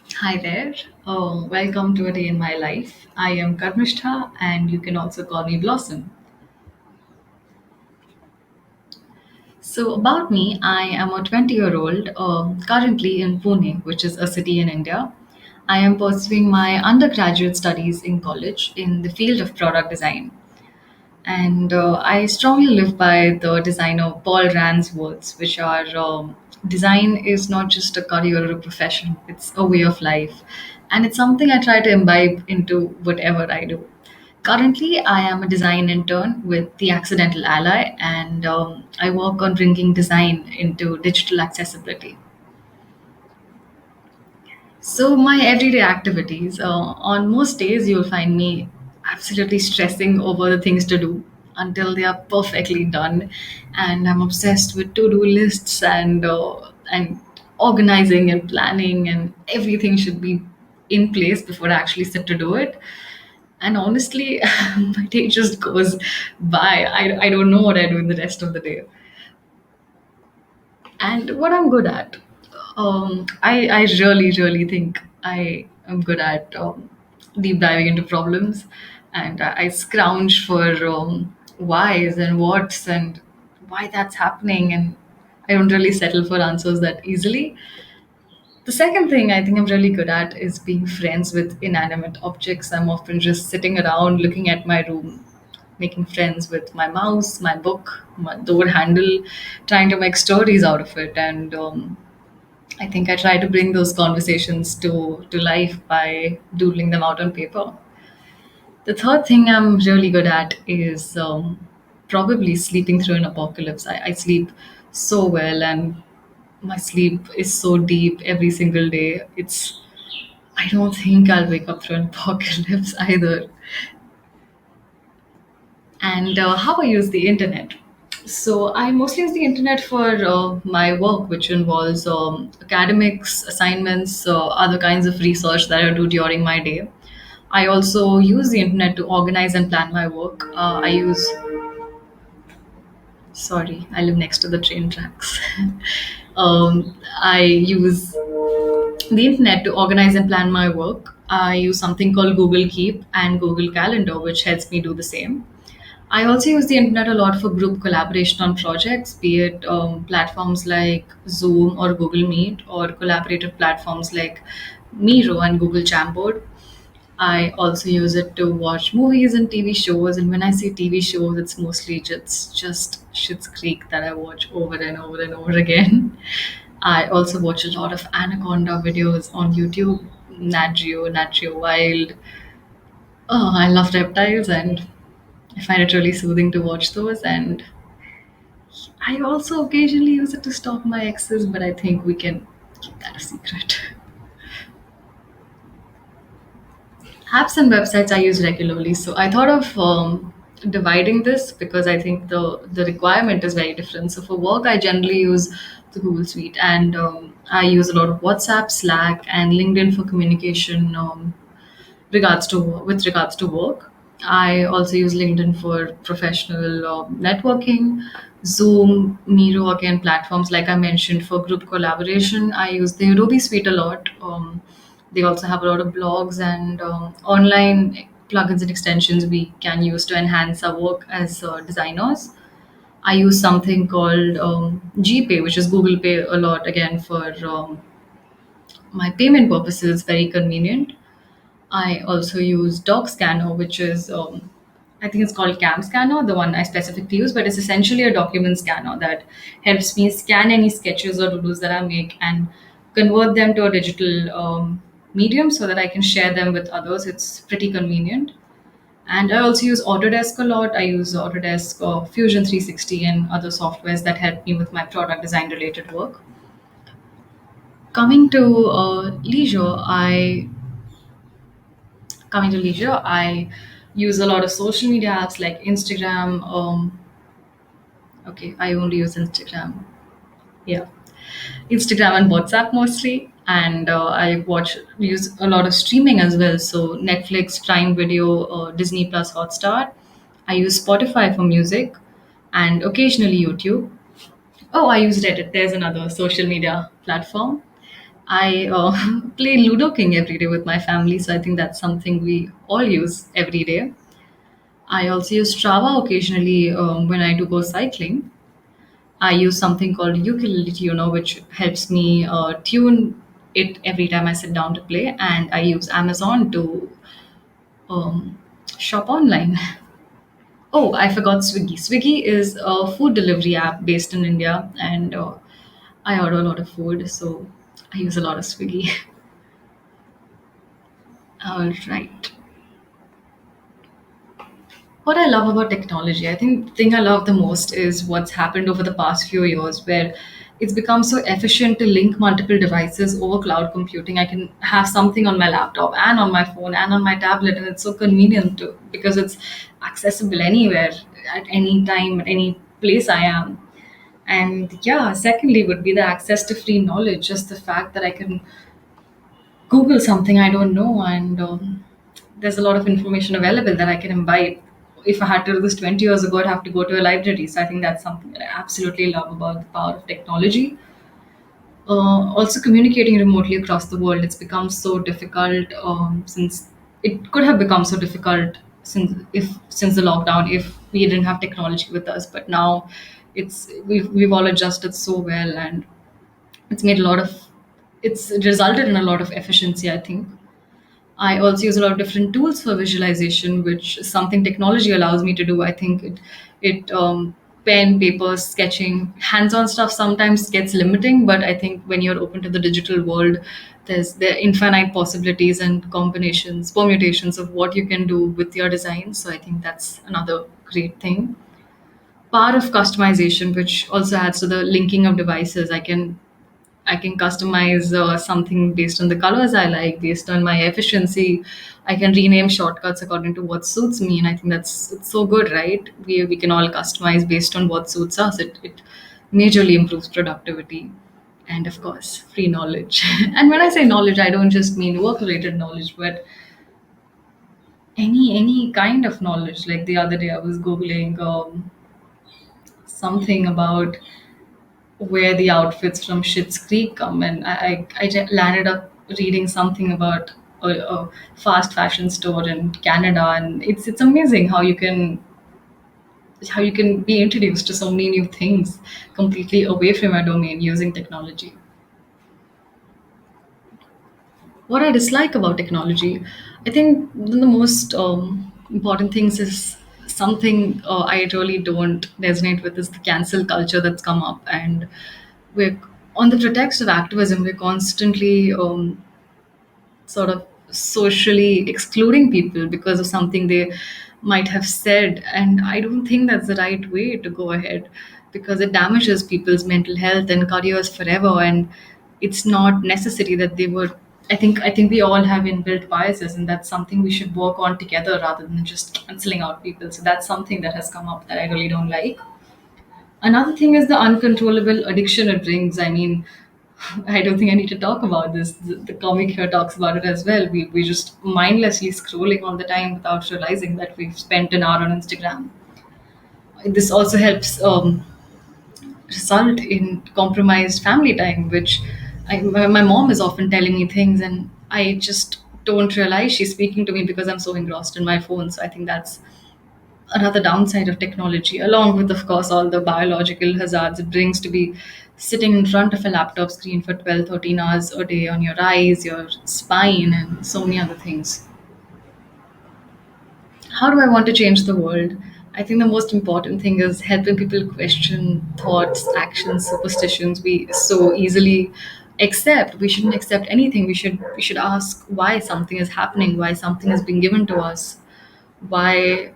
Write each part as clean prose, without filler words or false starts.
Hi there. Welcome to a day in my life. I am Karmishtha, and you can also call me Blossom. So, about me, I am a 20-year-old currently in Pune, which is a city in India. I am pursuing my undergraduate studies in college in the field of product design. And I strongly live by the designer Paul Rand's words, which are design is not just a career or a profession, it's a way of life. And it's something I try to imbibe into whatever I do. Currently, I am a design intern with The Accidental Ally, and I work on bringing design into digital accessibility. So, my everyday activities, on most days, you'll find me absolutely stressing over the things to do until they are perfectly done. And I'm obsessed with to do lists and organizing and planning, and everything should be in place before I actually sit to do it. And honestly, my day just goes by. I don't know what I do in the rest of the day. And what I'm good at, I really think I am good at deep diving into problems, and I scrounge for whys and whats and why that's happening, and I don't really settle for answers that easily. The second thing I think I'm really good at is being friends with inanimate objects. I'm often just sitting around looking at my room, making friends with my mouse, my book, my door handle, trying to make stories out of it. And I think I try to bring those conversations to life by doodling them out on paper. The third thing I'm really good at is probably sleeping through an apocalypse. I sleep so well, and my sleep is so deep every single day. I don't think I'll wake up through an apocalypse either. And how I use the internet. So I mostly use the internet for my work, which involves academics, assignments, other kinds of research that I do during my day. I also use the internet to organize and plan my work. Sorry, I live next to the train tracks. I use the internet to organize and plan my work. I use something called Google Keep and Google Calendar, which helps me do the same. I also use the internet a lot for group collaboration on projects, be it platforms like Zoom or Google Meet, or collaborative platforms like Miro and Google Jamboard. I also use it to watch movies and TV shows. And when I say TV shows, it's mostly just Schitt's Creek that I watch over and over and over again. I also watch a lot of Anaconda videos on YouTube, Nat Geo Wild. Oh, I love reptiles, and I find it really soothing to watch those. And I also occasionally use it to stalk my exes, but I think we can keep that a secret. Apps and websites I use regularly. So I thought of dividing this because I think the requirement is very different. So for work, I generally use the Google Suite, and I use a lot of WhatsApp, Slack, and LinkedIn for communication. With regards to work. I also use LinkedIn for professional networking, Zoom, Miro, again platforms like I mentioned for group collaboration. I use the Adobe Suite a lot. They also have a lot of blogs and online plugins and extensions we can use to enhance our work as designers. I use something called GPay, which is Google Pay, a lot again for my payment purposes. Very convenient. I also use Doc Scanner, which is, I think it's called Cam Scanner, the one I specifically use, but it's essentially a document scanner that helps me scan any sketches or doodles that I make and convert them to a digital medium so that I can share them with others. It's pretty convenient. And I also use Autodesk a lot. I use Autodesk, Fusion 360, and other softwares that help me with my product design related work. Coming to leisure, I use a lot of social media apps like Instagram. Okay, I only use Instagram. Yeah, Instagram and WhatsApp mostly. And I watch use a lot of streaming as well. So Netflix, Prime Video, Disney Plus, Hotstar. I use Spotify for music, and occasionally YouTube. Oh, I use Reddit. There's another social media platform. I play Ludo King every day with my family, so I think that's something we all use every day. I also use Strava occasionally when I do go cycling. I use something called ukulele tuner, which helps me tune it every time I sit down to play. And I use Amazon to um, shop online. Oh, I forgot Swiggy. Swiggy is a food delivery app based in India, and I order a lot of food, so I use a lot of Swiggy. All right. What I love about technology, I think the thing I love the most is what's happened over the past few years, where it's become so efficient to link multiple devices over cloud computing. I can have something on my laptop and on my phone and on my tablet, and it's so convenient to, because it's accessible anywhere at any time, at any place I am. And yeah, secondly would be the access to free knowledge, just the fact that I can Google something I don't know, and there's a lot of information available that I can imbibe. If I had to do this 20 years ago, I'd have to go to a library. So I think that's something that I absolutely love about the power of technology. Also, communicating remotely across the world, it's become so difficult since it could have become so difficult since the lockdown if we didn't have technology with us. But now we've all adjusted so well, and it's made a lot of it's resulted in a lot of efficiency, I think. I also use a lot of different tools for visualization, which is something technology allows me to do. I think it pen, paper, sketching, hands-on stuff sometimes gets limiting, but I think when you're open to the digital world, there are infinite possibilities and combinations, permutations of what you can do with your design. So I think that's another great thing. Part of customization, which also adds to the linking of devices. I can customize something based on the colors I like, based on my efficiency. I can rename shortcuts according to what suits me, and I think that's it's so good, right? We can all customize based on what suits us. It majorly improves productivity, and of course, free knowledge. And when I say knowledge, I don't just mean work related knowledge, but any kind of knowledge. Like the other day, I was googling something about where the outfits from Schitt's Creek come, and landed up reading something about a fast fashion store in Canada, and it's amazing how you can be introduced to so many new things completely away from your domain using technology. What I dislike about technology, I think one of the most important things is something I really don't resonate with is the cancel culture that's come up, and we're on the pretext of activism, we're constantly sort of socially excluding people because of something they might have said. And I don't think that's the right way to go ahead, because it damages people's mental health and careers forever. And it's not necessary that they would. I think we all have inbuilt biases, and that's something we should work on together rather than just canceling out people. So that's something that has come up that I really don't like. Another thing is the uncontrollable addiction it brings. I mean, I don't think I need to talk about this. The comic here talks about it as well. We just mindlessly scrolling all the time without realizing that we've spent an hour on Instagram. This also helps result in compromised family time, which my mom is often telling me things, and I just don't realize she's speaking to me because I'm so engrossed in my phone. So I think that's another downside of technology, along with, of course, all the biological hazards it brings to be sitting in front of a laptop screen for 12, 13 hours a day on your eyes, your spine, and so many other things. How do I want to change the world? I think the most important thing is helping people question thoughts, actions, superstitions we so easily accept. We shouldn't accept anything. We should ask why something is happening, why something has been given to us, why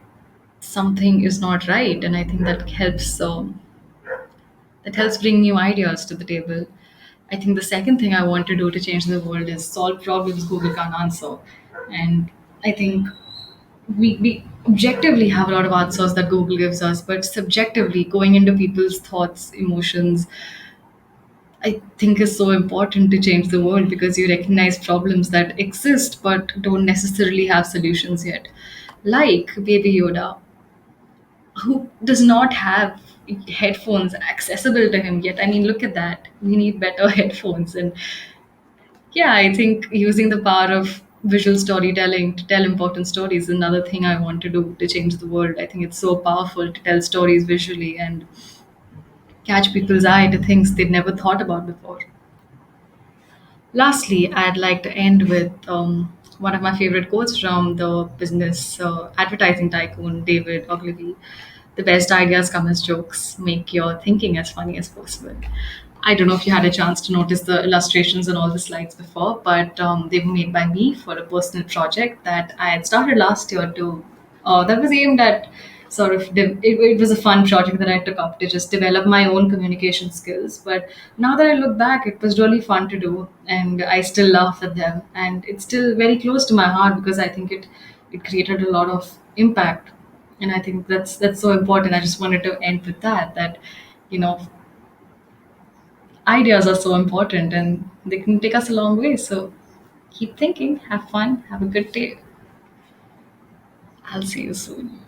something is not right. And I think that helps bring new ideas to the table. I think the second thing I want to do to change the world is solve problems Google can't answer. And I think we objectively have a lot of answers that Google gives us, but subjectively going into people's thoughts, emotions, I think is so important to change the world, because you recognize problems that exist but don't necessarily have solutions yet. Like Baby Yoda, who does not have headphones accessible to him yet. I mean, look at that. We need better headphones. And Yeah, I think using the power of visual storytelling to tell important stories is another thing I want to do to change the world. I think it's so powerful to tell stories visually and catch people's eye to things they'd never thought about before. Lastly, I'd like to end with one of my favorite quotes from the business advertising tycoon David Ogilvy. The best ideas come as jokes. Make your thinking as funny as possible. I don't know if you had a chance to notice the illustrations on all the slides before, but they were made by me for a personal project that I had started last year to. That was aimed at sort of it was a fun project that I took up to just develop my own communication skills. But now that I look back, it was really fun to do, and I still laugh at them, and it's still very close to my heart because I think it created a lot of impact, and I think that's so important. I just wanted to end with that you know ideas are so important and they can take us a long way. So keep thinking, have fun, have a good day. I'll see you soon.